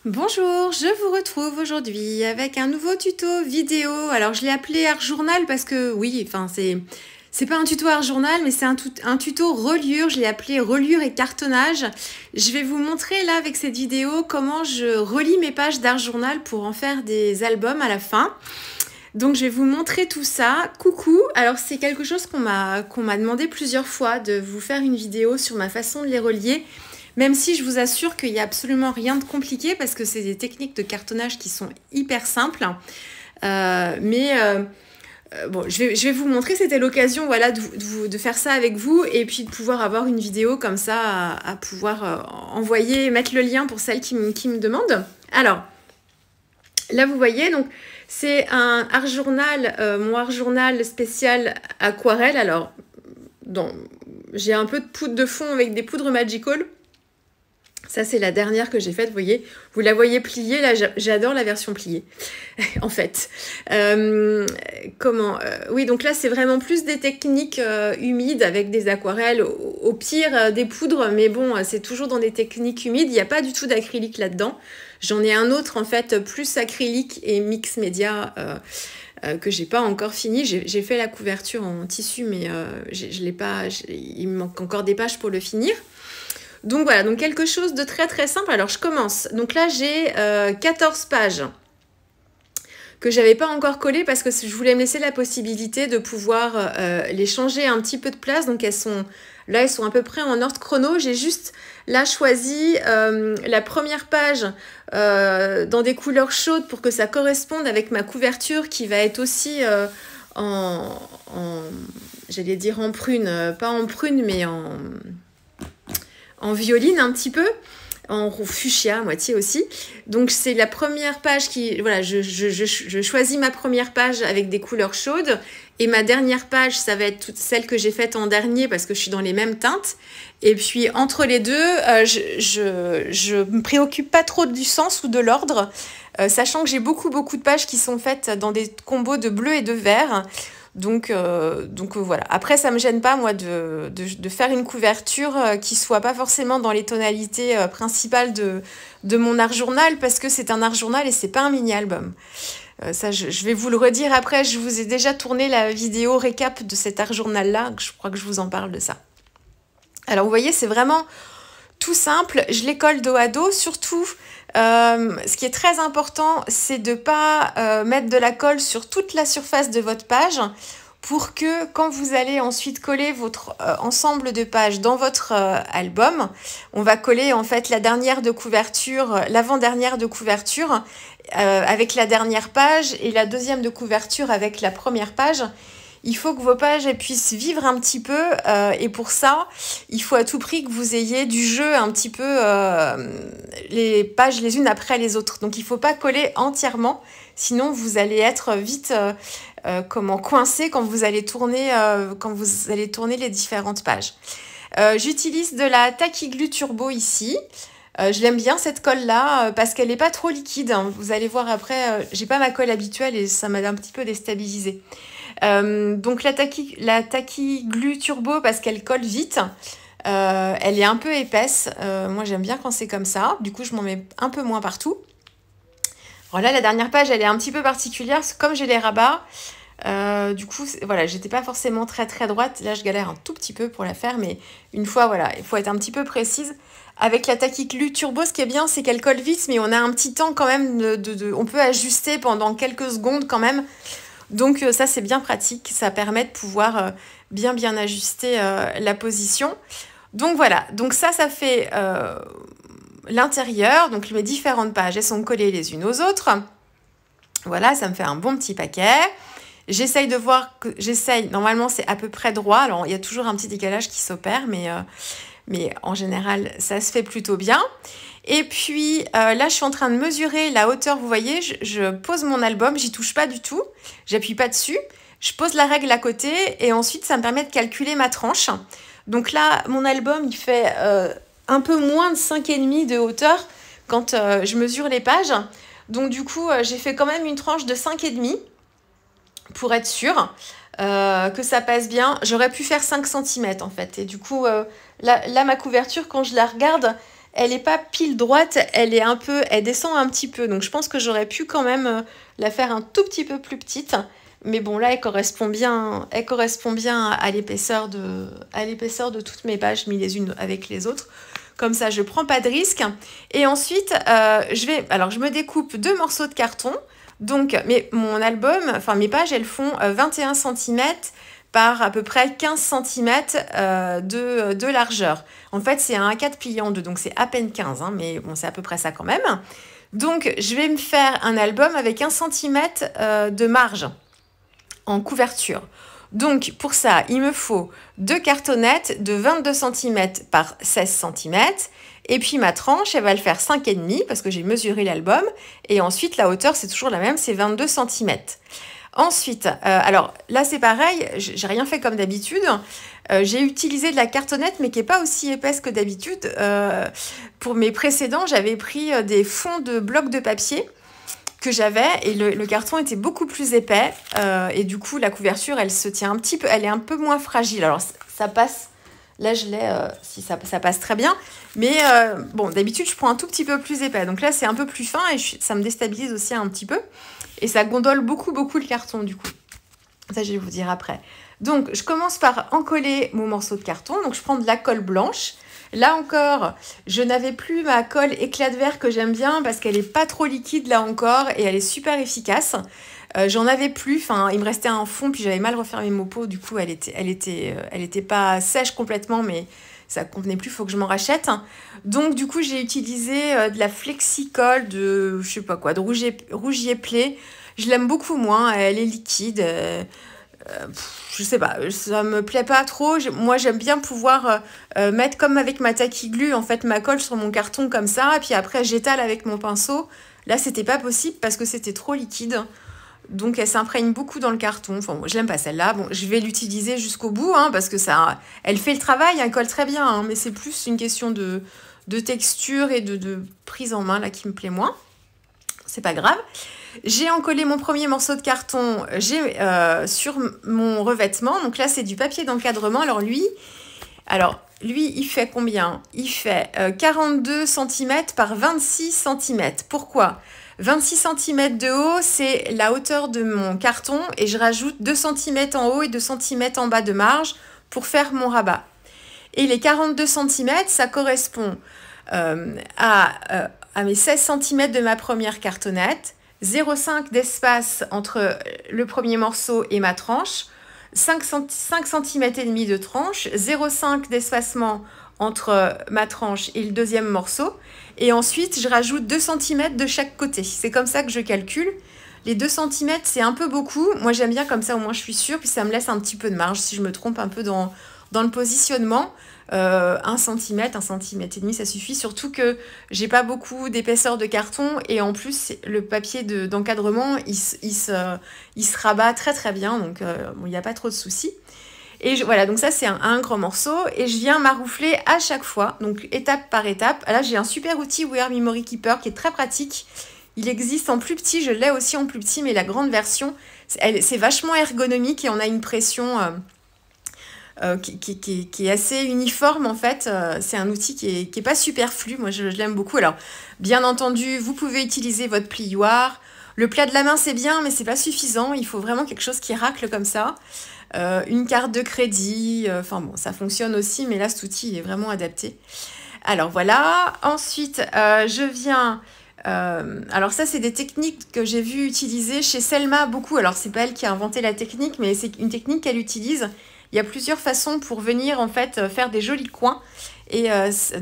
Bonjour, je vous retrouve aujourd'hui avec un nouveau tuto vidéo. Alors je l'ai appelé Art Journal parce que oui, enfin c'est pas un tuto Art Journal, mais c'est un tuto reliure. Je l'ai appelé reliure et cartonnage. Je vais vous montrer là avec cette vidéo comment je relis mes pages d'Art Journal pour en faire des albums à la fin. Donc je vais vous montrer tout ça. Coucou, alors c'est quelque chose qu'on m'a demandé plusieurs fois de vous faire une vidéo sur ma façon de les relier. Même si je vous assure qu'il n'y a absolument rien de compliqué parce que c'est des techniques de cartonnage qui sont hyper simples. Bon, je vais vous montrer, c'était l'occasion voilà, de faire ça avec vous et puis de pouvoir avoir une vidéo comme ça à pouvoir envoyer, mettre le lien pour celles qui me demandent. Alors, là vous voyez, donc c'est un art journal, mon art journal spécial aquarelle. Alors, j'ai un peu de poudre de fond avec des poudres Magical. Ça, c'est la dernière que j'ai faite, vous voyez. Vous la voyez pliée, là, j'adore la version pliée, en fait. Oui, donc là, c'est vraiment plus des techniques humides avec des aquarelles, au pire des poudres, mais bon, c'est toujours dans des techniques humides. Il n'y a pas du tout d'acrylique là-dedans. J'en ai un autre, en fait, plus acrylique et mix média que j'ai pas encore fini. J'ai fait la couverture en tissu, mais je l'ai pas. Il me manque encore des pages pour le finir. Donc voilà, donc quelque chose de très très simple. Alors je commence. Donc là j'ai 14 pages que j'avais pas encore collées parce que je voulais me laisser la possibilité de pouvoir les changer un petit peu de place. Donc elles sont à peu près en ordre chrono. J'ai juste là choisi la première page dans des couleurs chaudes pour que ça corresponde avec ma couverture qui va être aussi j'allais dire en prune, pas en prune mais en violine un petit peu, en fuchsia à moitié aussi. Donc c'est la première page qui... Voilà, je choisis ma première page avec des couleurs chaudes et ma dernière page, ça va être toute celle que j'ai faite en dernier parce que je suis dans les mêmes teintes. Et puis entre les deux, je me préoccupe pas trop du sens ou de l'ordre, sachant que j'ai beaucoup de pages qui sont faites dans des combos de bleu et de vert. Donc voilà. Après, ça me gêne pas, moi, de faire une couverture qui soit pas forcément dans les tonalités principales de mon art journal, parce que c'est un art journal et c'est pas un mini-album. Ça, je vais vous le redire après. Je vous ai déjà tourné la vidéo récap de cet art journal-là. Je crois que je vous en parle de ça. Alors, vous voyez, c'est vraiment tout simple. Je les colle dos à dos, surtout... ce qui est très important, c'est de ne pas mettre de la colle sur toute la surface de votre page pour que quand vous allez ensuite coller votre ensemble de pages dans votre album, on va coller en fait la dernière de couverture, l'avant-dernière de couverture avec la dernière page et la deuxième de couverture avec la première page. Il faut que vos pages puissent vivre un petit peu et pour ça, il faut à tout prix que vous ayez du jeu un petit peu les pages les unes après les autres. Donc il ne faut pas coller entièrement, sinon vous allez être vite coincé quand vous allez tourner les différentes pages. J'utilise de la Tacky Glue Turbo ici. Je l'aime bien cette colle là parce qu'elle n'est pas trop liquide. Hein. Vous allez voir après, j'ai pas ma colle habituelle et ça m'a un petit peu déstabilisée. Donc la Tacky Glue Turbo parce qu'elle colle vite, elle est un peu épaisse, moi j'aime bien quand c'est comme ça, du coup je m'en mets un peu moins partout. Alors là la dernière page elle est un petit peu particulière parce que comme j'ai les rabats, du coup voilà, j'étais pas forcément très droite, là je galère un tout petit peu pour la faire, mais une fois voilà, il faut être un petit peu précise. Avec la Tacky Glue Turbo, ce qui est bien, c'est qu'elle colle vite, mais on a un petit temps quand même, on peut ajuster pendant quelques secondes quand même. Donc ça c'est bien pratique, ça permet de pouvoir bien ajuster la position. Donc voilà, donc ça fait l'intérieur, donc mes différentes pages, elles sont collées les unes aux autres. Voilà, ça me fait un bon petit paquet. J'essaye de voir, normalement c'est à peu près droit, alors il y a toujours un petit décalage qui s'opère, mais en général ça se fait plutôt bien. Et puis là, je suis en train de mesurer la hauteur. Vous voyez, je pose mon album, j'y touche pas du tout. J'appuie pas dessus. Je pose la règle à côté et ensuite, ça me permet de calculer ma tranche. Donc là, mon album, il fait un peu moins de 5,5 de hauteur quand je mesure les pages. Donc du coup, j'ai fait quand même une tranche de 5,5 pour être sûre. que ça passe bien. J'aurais pu faire 5 cm en fait. Et du coup, là, ma couverture, quand je la regarde, elle n'est pas pile droite, elle descend un petit peu. Donc je pense que j'aurais pu quand même la faire un tout petit peu plus petite. Mais bon, là, elle correspond bien à l'épaisseur de toutes mes pages, mises les unes avec les autres. Comme ça, je prends pas de risque. Et ensuite, je me découpe 2 morceaux de carton. Donc, mon album, enfin mes pages, elles font 21 cm par à peu près 15 cm de largeur. En fait, c'est un A4 plié en deux, donc c'est à peine 15, hein, mais bon, c'est à peu près ça quand même. Donc, je vais me faire un album avec 1 cm de marge en couverture. Donc, pour ça, il me faut 2 cartonnettes de 22 cm par 16 cm. Et puis, ma tranche, elle va le faire 5,5 parce que j'ai mesuré l'album. Et ensuite, la hauteur, c'est toujours la même, c'est 22 cm. Ensuite, alors là, c'est pareil, j'ai rien fait comme d'habitude. J'ai utilisé de la cartonnette, mais qui n'est pas aussi épaisse que d'habitude. Pour mes précédents, j'avais pris des fonds de blocs de papier que j'avais et le carton était beaucoup plus épais et du coup la couverture elle se tient un petit peu, elle est un peu moins fragile. Alors ça passe, là je l'ai, si ça passe très bien, mais bon d'habitude je prends un tout petit peu plus épais, donc là c'est un peu plus fin et ça me déstabilise aussi un petit peu et ça gondole beaucoup le carton du coup. Ça je vais vous dire après. Donc je commence par encoller mon morceau de carton, donc je prends de la colle blanche. Là encore, je n'avais plus ma colle éclat de verre que j'aime bien parce qu'elle n'est pas trop liquide là encore et elle est super efficace. J'en avais plus, enfin il me restait un fond puis j'avais mal refermé mon pot, du coup elle était pas sèche complètement mais ça convenait plus, il faut que je m'en rachète. Donc du coup j'ai utilisé de la flexi-colle de je sais pas quoi, de Rougier Play. Je l'aime beaucoup moins, elle est liquide. Je sais pas, ça me plaît pas trop. Moi, j'aime bien pouvoir mettre comme avec ma tacky glue, en fait, ma colle sur mon carton comme ça, et puis après, j'étale avec mon pinceau. Là, c'était pas possible parce que c'était trop liquide. Donc, elle s'imprègne beaucoup dans le carton. Enfin, moi, je l'aime pas celle-là. Bon, je vais l'utiliser jusqu'au bout, hein, parce que elle fait le travail, elle colle très bien, hein, mais c'est plus une question de texture et de prise en main, là, qui me plaît moins. C'est pas grave. J'ai encollé mon premier morceau de carton sur mon revêtement. Donc là, c'est du papier d'encadrement. Alors lui, il fait combien? Il fait 42 cm par 26 cm. Pourquoi? 26 cm de haut, c'est la hauteur de mon carton. Et je rajoute 2 cm en haut et 2 cm en bas de marge pour faire mon rabat. Et les 42 cm, ça correspond à mes 16 cm de ma première cartonnette. 0,5 d'espace entre le premier morceau et ma tranche, 5 cm et demi de tranche, 0,5 d'espacement entre ma tranche et le deuxième morceau. Et ensuite, je rajoute 2 cm de chaque côté. C'est comme ça que je calcule. Les 2 cm, c'est un peu beaucoup. Moi, j'aime bien comme ça, au moins je suis sûre. Puis ça me laisse un petit peu de marge si je me trompe un peu dans le positionnement. 1 cm, 1 cm et demi, ça suffit. Surtout que j'ai pas beaucoup d'épaisseur de carton et en plus le papier d'encadrement il se rabat très très bien, donc il n'y a pas trop de soucis. Et voilà, donc ça c'est un grand morceau et je viens maroufler à chaque fois, donc étape par étape. Là j'ai un super outil Wear Memory Keeper qui est très pratique. Il existe en plus petit, je l'ai aussi en plus petit, mais la grande version c'est vachement ergonomique et on a une pression qui est assez uniforme en fait. C'est un outil qui est pas superflu, moi je l'aime beaucoup. Alors bien entendu vous pouvez utiliser votre plioir, le plat de la main c'est bien mais c'est pas suffisant, il faut vraiment quelque chose qui racle comme ça, une carte de crédit, enfin bon ça fonctionne aussi mais là cet outil il est vraiment adapté. Alors voilà, ensuite je viens alors ça c'est des techniques que j'ai vu utiliser chez Selma beaucoup. Alors c'est pas elle qui a inventé la technique mais c'est une technique qu'elle utilise. Il y a plusieurs façons pour venir en fait faire des jolis coins et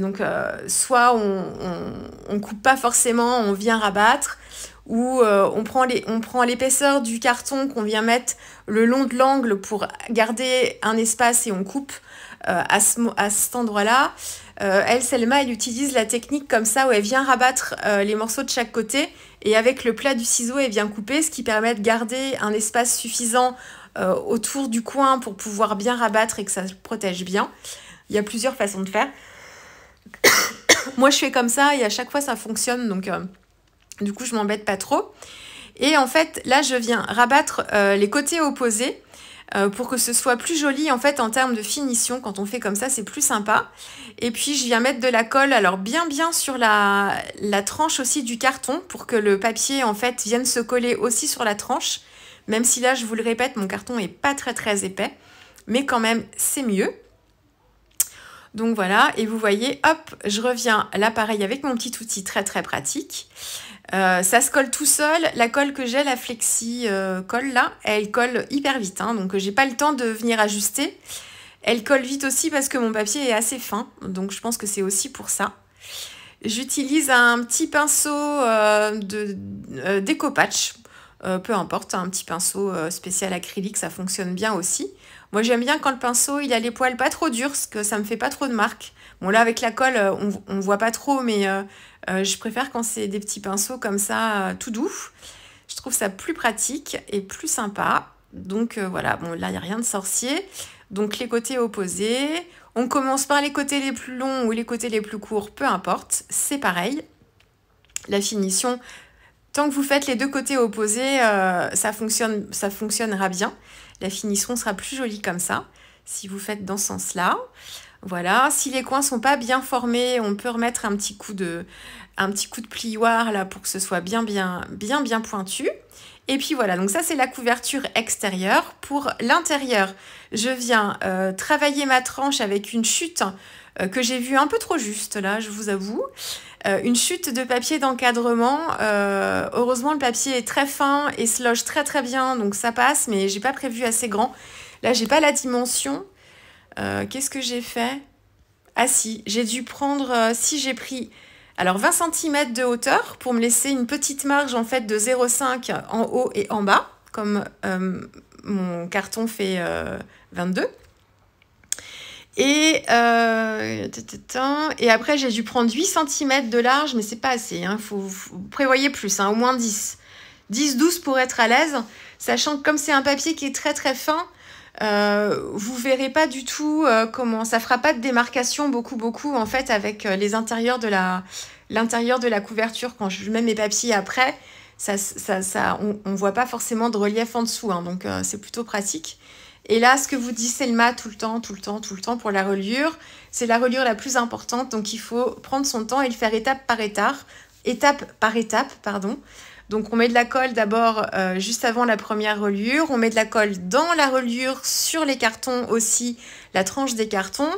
donc soit on coupe pas forcément, on vient rabattre ou on prend l'épaisseur du carton qu'on vient mettre le long de l'angle pour garder un espace et on coupe à cet endroit-là. Selma, elle utilise la technique comme ça où elle vient rabattre les morceaux de chaque côté et avec le plat du ciseau, elle vient couper, ce qui permet de garder un espace suffisant autour du coin pour pouvoir bien rabattre et que ça se protège bien. Il y a plusieurs façons de faire. Moi, je fais comme ça et à chaque fois, ça fonctionne. Donc, du coup, je m'embête pas trop. Et en fait, là, je viens rabattre les côtés opposés pour que ce soit plus joli en fait en termes de finition. Quand on fait comme ça, c'est plus sympa. Et puis je viens mettre de la colle, alors bien sur la tranche aussi du carton pour que le papier en fait vienne se coller aussi sur la tranche. Même si là, je vous le répète, mon carton est pas très épais, mais quand même c'est mieux. Donc voilà, et vous voyez, hop, je reviens là pareil avec mon petit outil très pratique. Ça se colle tout seul. La colle que j'ai, la Flexi colle là, elle colle hyper vite, hein, donc j'ai pas le temps de venir ajuster. Elle colle vite aussi parce que mon papier est assez fin, donc je pense que c'est aussi pour ça. J'utilise un petit pinceau déco-patch, peu importe, un petit pinceau spécial acrylique, ça fonctionne bien aussi. Moi, j'aime bien quand le pinceau, il a les poils pas trop durs, parce que ça me fait pas trop de marques. Bon, là, avec la colle, on voit pas trop, mais je préfère quand c'est des petits pinceaux comme ça, tout doux. Je trouve ça plus pratique et plus sympa. Donc, voilà, bon, là, il n'y a rien de sorcier. Donc, les côtés opposés. On commence par les côtés les plus longs ou les côtés les plus courts, peu importe. C'est pareil. La finition, tant que vous faites les deux côtés opposés, ça fonctionnera bien. La finition sera plus jolie comme ça, si vous faites dans ce sens-là. Voilà, si les coins sont pas bien formés, on peut remettre un petit coup de plioir là pour que ce soit bien pointu. Et puis voilà, donc ça c'est la couverture extérieure. Pour l'intérieur, je viens travailler ma tranche avec une chute que j'ai vue un peu trop juste là, je vous avoue. Une chute de papier d'encadrement. Heureusement, le papier est très fin et se loge très bien, donc ça passe, mais j'ai pas prévu assez grand. Là, j'ai pas la dimension. Qu'est-ce que j'ai fait? Ah si, j'ai dû prendre... j'ai pris... Alors 20 cm de hauteur pour me laisser une petite marge en fait de 0,5 en haut et en bas, comme mon carton fait 22. Et après, j'ai dû prendre 8 cm de large, mais c'est pas assez. Hein. Vous prévoyez plus, hein, au moins 10. 10-12 pour être à l'aise, sachant que comme c'est un papier qui est très fin, vous verrez pas du tout comment... Ça fera pas de démarcation beaucoup en fait avec les intérieurs de l'intérieur de la couverture. Quand je mets mes papiers après, on voit pas forcément de relief en dessous, hein, donc c'est plutôt pratique. Et là, ce que vous dit Selma tout le temps pour la reliure, c'est la reliure la plus importante. Donc, il faut prendre son temps et le faire étape par étape. Donc, on met de la colle d'abord juste avant la première reliure. On met de la colle dans la reliure, sur les cartons aussi, la tranche des cartons.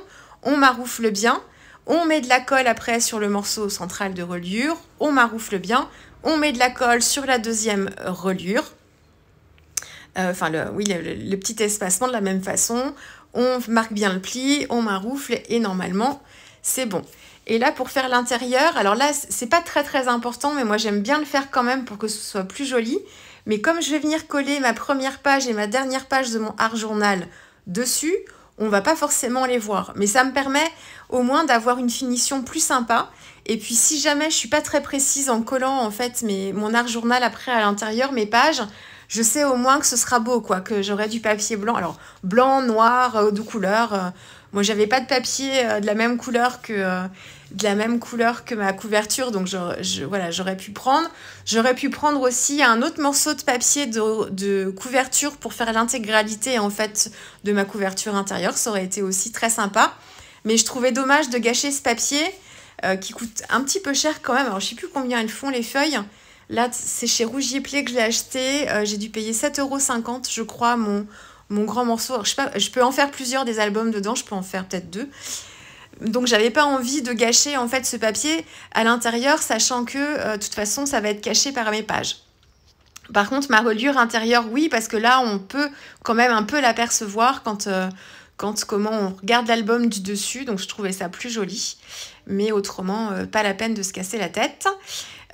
On maroufle bien. On met de la colle après sur le morceau central de reliure. On maroufle bien. On met de la colle sur la deuxième reliure. Le petit espacement de la même façon. On marque bien le pli, on maroufle et normalement, c'est bon. Et là, pour faire l'intérieur, alors là, c'est pas très important, mais moi, j'aime bien le faire quand même pour que ce soit plus joli. Mais comme je vais venir coller ma première page et ma dernière page de mon art journal dessus, on va pas forcément les voir. Mais ça me permet au moins d'avoir une finition plus sympa. Et puis, si jamais je suis pas très précise en collant en fait mon art journal après à l'intérieur, mes pages, je sais au moins que ce sera beau, quoi, que j'aurai du papier blanc. Alors, blanc, noir, de couleur. Moi, j'avais pas de papier de la même couleur que ma couverture, donc j'aurais pu prendre. J'aurais pu prendre aussi un autre morceau de papier de couverture pour faire l'intégralité, en fait, de ma couverture intérieure. Ça aurait été aussi très sympa. Mais je trouvais dommage de gâcher ce papier qui coûte un petit peu cher quand même. Alors, je sais plus combien elles font, les feuilles. Là, c'est chez Rougier Play que je l'ai acheté. J'ai dû payer 7,50 €, je crois, mon grand morceau. Alors, je sais pas, je peux en faire plusieurs des albums dedans. Je peux en faire peut-être 2. Donc, j'avais pas envie de gâcher, en fait, ce papier à l'intérieur, sachant que, de toute façon, ça va être caché par mes pages. Par contre, ma reliure intérieure, oui, parce que là, on peut quand même un peu l'apercevoir quand on regarde l'album du dessus. Donc, je trouvais ça plus joli. Mais autrement, pas la peine de se casser la tête.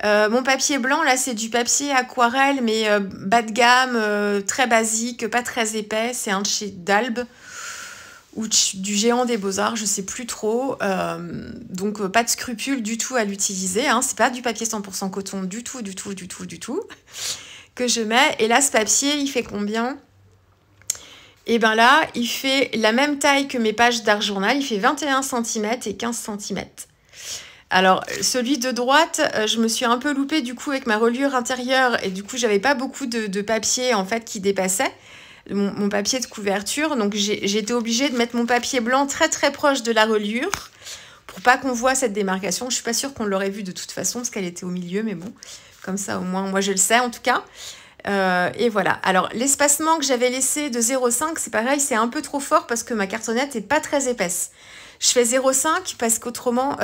Mon papier blanc, là, c'est du papier aquarelle, mais bas de gamme, très basique, pas très épais. C'est un de chez Dalbe ou du Géant des Beaux-Arts, je sais plus trop. Donc, pas de scrupule du tout à l'utiliser. Hein. C'est pas du papier 100% coton du tout que je mets. Et là, ce papier, il fait combien ? Et bien là, il fait la même taille que mes pages d'art journal. Il fait 21 cm et 15 cm. Alors, celui de droite, je me suis un peu loupée du coup avec ma reliure intérieure. Et du coup, j'avais pas beaucoup de papier en fait qui dépassait. mon papier de couverture. Donc j'ai été obligée de mettre mon papier blanc très très proche de la reliure pour pas qu'on voit cette démarcation. Je suis pas sûre qu'on l'aurait vue de toute façon parce qu'elle était au milieu, mais bon, comme ça au moins moi je le sais en tout cas. Et voilà. Alors l'espacement que j'avais laissé de 0,5, c'est pareil, c'est un peu trop fort parce que ma cartonnette est pas très épaisse. Je fais 0,5 parce qu'autrement,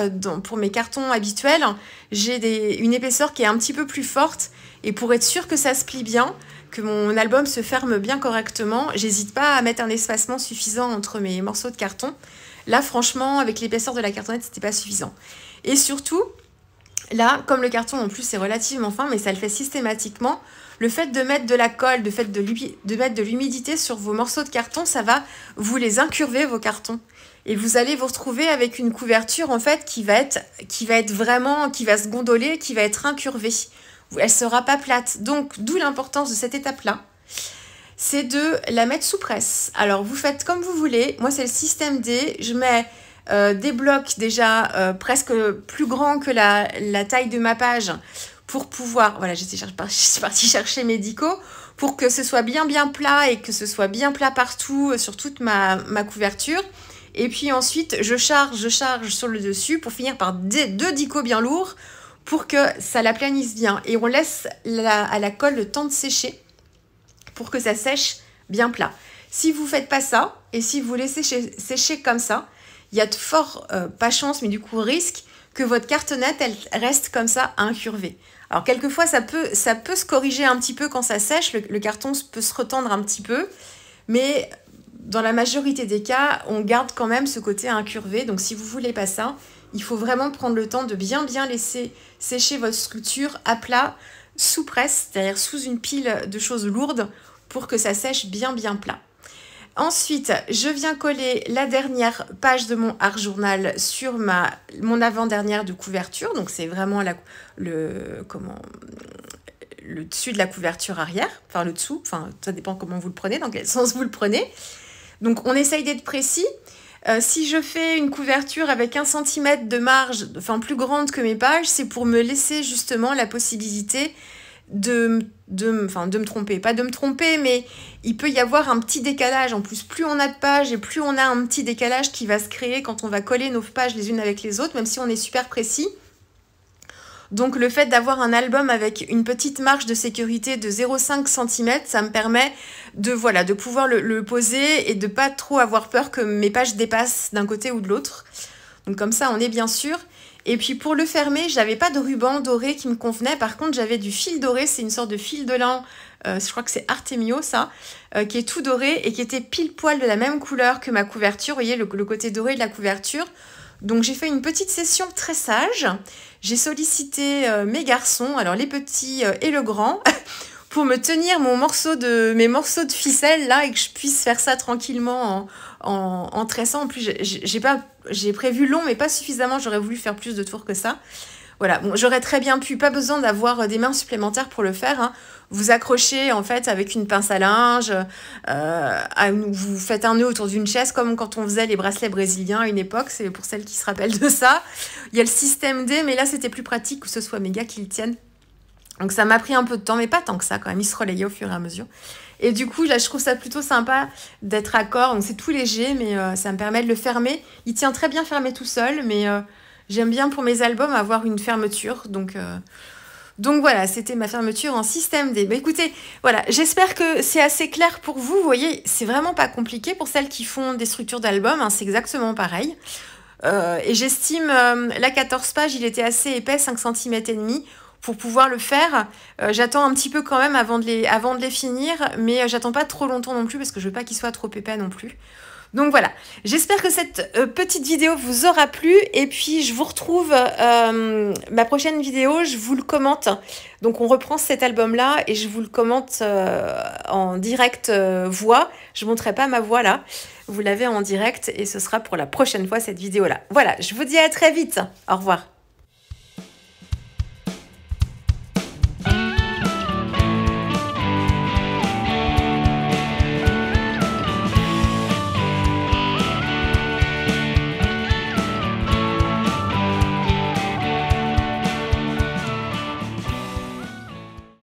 pour mes cartons habituels, j'ai une épaisseur qui est un petit peu plus forte. Et pour être sûre que ça se plie bien, que mon album se ferme bien correctement, j'hésite pas à mettre un espacement suffisant entre mes morceaux de carton. Là, franchement, avec l'épaisseur de la cartonnette, c'était pas suffisant. Et surtout, là, comme le carton en plus est relativement fin, mais ça le fait systématiquement, le fait de mettre de la colle, de mettre de l'humidité sur vos morceaux de carton, ça va vous les incurver, vos cartons. Et vous allez vous retrouver avec une couverture en fait qui va se gondoler, qui va être incurvée. Elle sera pas plate. Donc, d'où l'importance de cette étape-là. C'est de la mettre sous presse. Alors, vous faites comme vous voulez. Moi, c'est le système D. Je mets des blocs déjà presque plus grands que la taille de ma page pour pouvoir... Voilà, je suis partie chercher mes dicos pour que ce soit bien plat et que ce soit bien plat partout sur toute ma couverture. Et puis ensuite, je charge sur le dessus pour finir par deux dicos bien lourds pour que ça l'aplanisse bien. Et on laisse à la colle le temps de sécher pour que ça sèche bien plat. Si vous ne faites pas ça, et si vous laissez sécher comme ça, il y a de fort, pas chance, mais du coup risque, que votre cartonnette, elle reste comme ça incurvée. Alors quelquefois, ça peut se corriger un petit peu quand ça sèche, le carton peut se retendre un petit peu, mais... Dans la majorité des cas, on garde quand même ce côté incurvé. Donc, si vous ne voulez pas ça, il faut vraiment prendre le temps de bien laisser sécher votre sculpture à plat, sous presse, c'est-à-dire sous une pile de choses lourdes pour que ça sèche bien plat. Ensuite, je viens coller la dernière page de mon art journal sur mon avant-dernière de couverture. Donc, c'est vraiment le dessus de la couverture arrière. Enfin, le dessous. Enfin, ça dépend comment vous le prenez, dans quel sens vous le prenez. Donc, on essaye d'être précis. Si je fais une couverture avec 1 cm de marge, enfin plus grande que mes pages, c'est pour me laisser justement la possibilité de me tromper. Pas de me tromper, mais il peut y avoir un petit décalage. En plus, plus on a de pages et plus on a un petit décalage qui va se créer quand on va coller nos pages les unes avec les autres, même si on est super précis. Donc le fait d'avoir un album avec une petite marge de sécurité de 0,5 cm, ça me permet de pouvoir le poser et de pas trop avoir peur que mes pages dépassent d'un côté ou de l'autre. Donc comme ça, on est bien sûr. Et puis pour le fermer, j'avais pas de ruban doré qui me convenait. Par contre, j'avais du fil doré, c'est une sorte de fil de lin, je crois que c'est Artemio ça, qui est tout doré et qui était pile poil de la même couleur que ma couverture. Vous voyez le côté doré de la couverture. Donc j'ai fait une petite session tressage. J'ai sollicité mes garçons, alors les petits et le grand, pour me tenir mes morceaux de ficelle là et que je puisse faire ça tranquillement en tressant. En plus, j'ai prévu long mais pas suffisamment. J'aurais voulu faire plus de tours que ça. Voilà, bon, j'aurais très bien pu, pas besoin d'avoir des mains supplémentaires pour le faire. Hein. Vous accrochez en fait avec une pince à linge, vous faites un nœud autour d'une chaise comme quand on faisait les bracelets brésiliens à une époque, c'est pour celles qui se rappellent de ça. Il y a le système D, mais là c'était plus pratique que ce soit mes gars qui le tiennent. Donc ça m'a pris un peu de temps, mais pas tant que ça quand même, il se relayait au fur et à mesure. Et du coup, là je trouve ça plutôt sympa d'être à corps, donc c'est tout léger, mais ça me permet de le fermer. Il tient très bien fermé tout seul, mais... j'aime bien pour mes albums avoir une fermeture, donc voilà, c'était ma fermeture en système D. Bah écoutez, voilà, j'espère que c'est assez clair pour vous. Vous voyez, c'est vraiment pas compliqué pour celles qui font des structures d'albums, hein, c'est exactement pareil. Et j'estime, la 14 pages, il était assez épais, 5 cm et demi, pour pouvoir le faire. J'attends un petit peu quand même avant de les finir, mais j'attends pas trop longtemps non plus parce que je veux pas qu'ils soient trop épais non plus. Donc voilà, j'espère que cette petite vidéo vous aura plu et puis je vous retrouve ma prochaine vidéo, je vous le commente. Donc on reprend cet album-là et je vous le commente en direct voix. Je ne montrerai pas ma voix là, vous l'avez en direct et ce sera pour la prochaine fois cette vidéo-là. Voilà, je vous dis à très vite, au revoir.